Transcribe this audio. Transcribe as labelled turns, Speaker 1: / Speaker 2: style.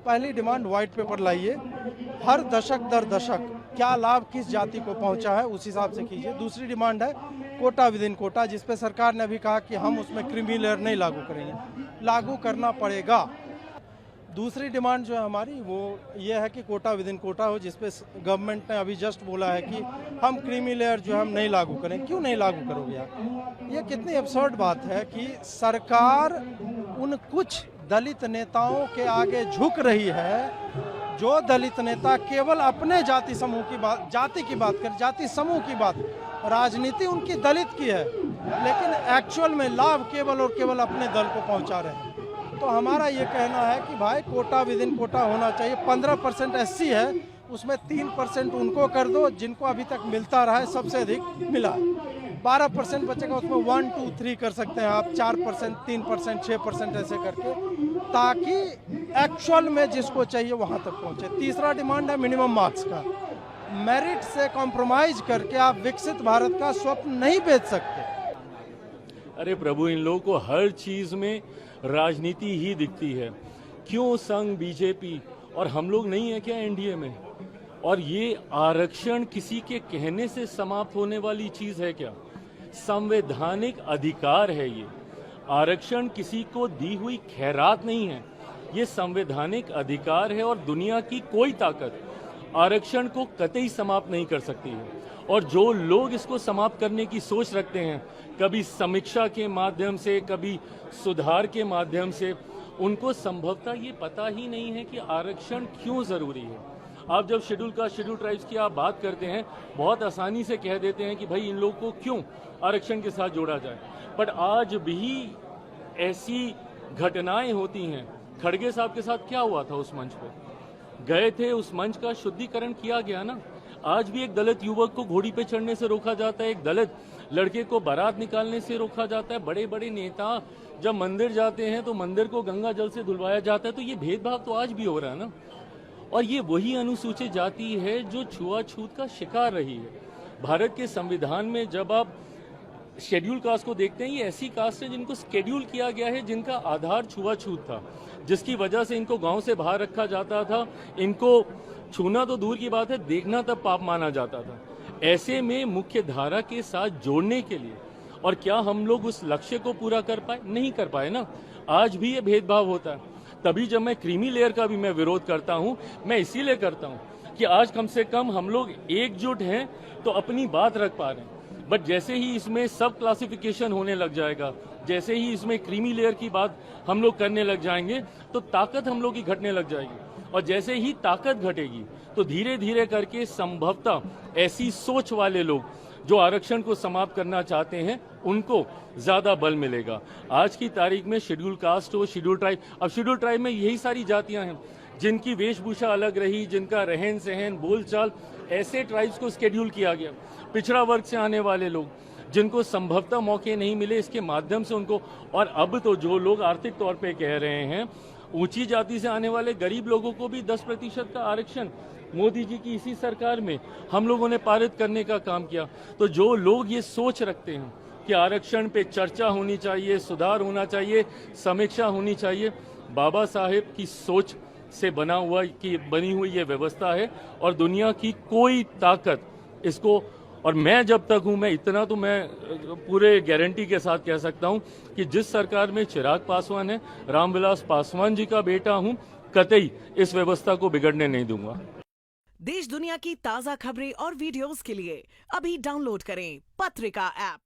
Speaker 1: पहली demand white paper लाइए, हर दशक दर दशक क्या लाभ किस जाति को पहुंचा है उस हिसाब से कीजिए। दूसरी डिमांड है कोटा विद इन कोटा, जिसपे सरकार ने अभी कहा कि हम उसमें क्रीमी लेयर नहीं लागू करेंगे, लागू करना पड़ेगा। दूसरी डिमांड जो है हमारी वो ये है कि कोटा विद इन कोटा हो, जिसपे गवर्नमेंट ने अभी जस्ट बोला है कि हम क्रीमी लेयर जो है हम नहीं लागू करें। क्यों नहीं लागू करोगे आप? ये कितनी अब्सर्ड बात है कि सरकार उन कुछ दलित नेताओं के आगे झुक रही है जो दलित नेता केवल अपने जाति समूह की बात, जाति की बात कर, जाति समूह की बात, राजनीति उनकी दलित की है, लेकिन एक्चुअल में लाभ केवल और केवल अपने दल को पहुंचा रहे हैं। तो हमारा ये कहना है कि भाई कोटा विद इन कोटा होना चाहिए। 15% SC है, उसमें 3% उनको कर दो जिनको अभी तक मिलता रहा है, सबसे अधिक मिला है। 12% बचेगा, उसमें 1, 2, 3 कर सकते हैं आप, 4%, 3%, 6% ऐसे करके, ताकि एक्चुअल में जिसको चाहिए वहां तक पहुंचे। तीसरा डिमांड है मिनिमम मार्क्स का। मेरिट से कॉम्प्रोमाइज करके आप विकसित भारत का स्वप्न नहीं बेच सकते।
Speaker 2: अरे प्रभु, इन लोगों को हर चीज में राजनीति ही दिखती है। क्यों संग बीजेपी और हम लोग नहीं है क्या एनडीए में? और ये आरक्षण किसी के कहने से समाप्त होने वाली चीज है क्या? संवैधानिक अधिकार है ये। आरक्षण किसी को दी हुई खैरात नहीं है, ये संवैधानिक अधिकार है और दुनिया की कोई ताकत आरक्षण को कतई समाप्त नहीं कर सकती है। और जो लोग इसको समाप्त करने की सोच रखते हैं, कभी समीक्षा के माध्यम से, कभी सुधार के माध्यम से, उनको संभवतः ये पता ही नहीं है कि आरक्षण क्यों जरूरी है। आप जब शेड्यूल ट्राइब्स की आप बात करते हैं, बहुत आसानी से कह देते हैं कि भाई इन लोगों को क्यों आरक्षण के साथ जोड़ा जाए, बट आज भी ऐसी घटनाएं होती हैं। खड़गे साहब के साथ क्या हुआ था? उस मंच पे गए थे, उस मंच का शुद्धिकरण किया गया ना। आज भी एक दलित युवक को घोड़ी पे चढ़ने से रोका जाता है, एक दलित लड़के को बारात निकालने से रोका जाता है। बड़े बड़े नेता जब मंदिर जाते हैं तो मंदिर को गंगा जल से धुलवाया जाता है। तो ये भेदभाव तो आज भी हो रहा है ना। और ये वही अनुसूचित जाति है जो छुआछूत का शिकार रही है। भारत के संविधान में जब आप शेड्यूल कास्ट को देखते हैं, ये ऐसी कास्ट है जिनको शेड्यूल किया गया है, जिनका आधार छुआछूत था, जिसकी वजह से इनको गांव से बाहर रखा जाता था। इनको छूना तो दूर की बात है, देखना तब पाप माना जाता था। ऐसे में मुख्य धारा के साथ जोड़ने के लिए, और क्या हम लोग उस लक्ष्य को पूरा कर पाए? नहीं कर पाए ना। आज भी ये भेदभाव होता है। तभी जब मैं क्रीमी लेयर का भी मैं विरोध करता हूं, मैं इसीलिए करता हूं कि आज कम से कम हम लोग एकजुट हैं तो अपनी बात रख पा रहे हैं। बट जैसे ही इसमें सब क्लासिफिकेशन होने लग जाएगा, जैसे ही इसमें क्रीमी लेयर की बात हम लोग करने लग जाएंगे, तो ताकत हम लोग की घटने लग जाएगी। और जैसे ही ताकत घटेगी तो धीरे धीरे करके संभवतः ऐसी सोच वाले लोग जो आरक्षण को समाप्त करना चाहते हैं, उनको ज्यादा बल मिलेगा। आज की तारीख में शेड्यूल कास्ट हो, शेड्यूल ट्राइब, अब शेड्यूल ट्राइब में यही सारी जातियां हैं जिनकी वेशभूषा अलग रही, जिनका रहन सहन, बोलचाल, ऐसे ट्राइब्स को शेड्यूल किया गया। पिछड़ा वर्ग से आने वाले लोग जिनको संभवतः मौके नहीं मिले, इसके माध्यम से उनको, और अब तो जो लोग आर्थिक तौर पे कह रहे हैं, ऊंची जाति से आने वाले गरीब लोगों को भी 10% का आरक्षण मोदी जी की इसी सरकार में हम लोगों ने पारित करने का काम किया। तो जो लोग ये सोच रखते हैं कि आरक्षण पे चर्चा होनी चाहिए, सुधार होना चाहिए, समीक्षा होनी चाहिए, बाबा साहेब की सोच से बनी हुई ये व्यवस्था है और दुनिया की कोई ताकत इसको, और मैं जब तक हूं, मैं इतना तो मैं पूरे गारंटी के साथ कह सकता हूं कि जिस सरकार में चिराग पासवान है, रामविलास पासवान जी का बेटा हूं, कतई इस व्यवस्था को बिगड़ने नहीं दूंगा।
Speaker 3: देश दुनिया की ताजा खबरें और वीडियोस के लिए अभी डाउनलोड करें पत्रिका ऐप।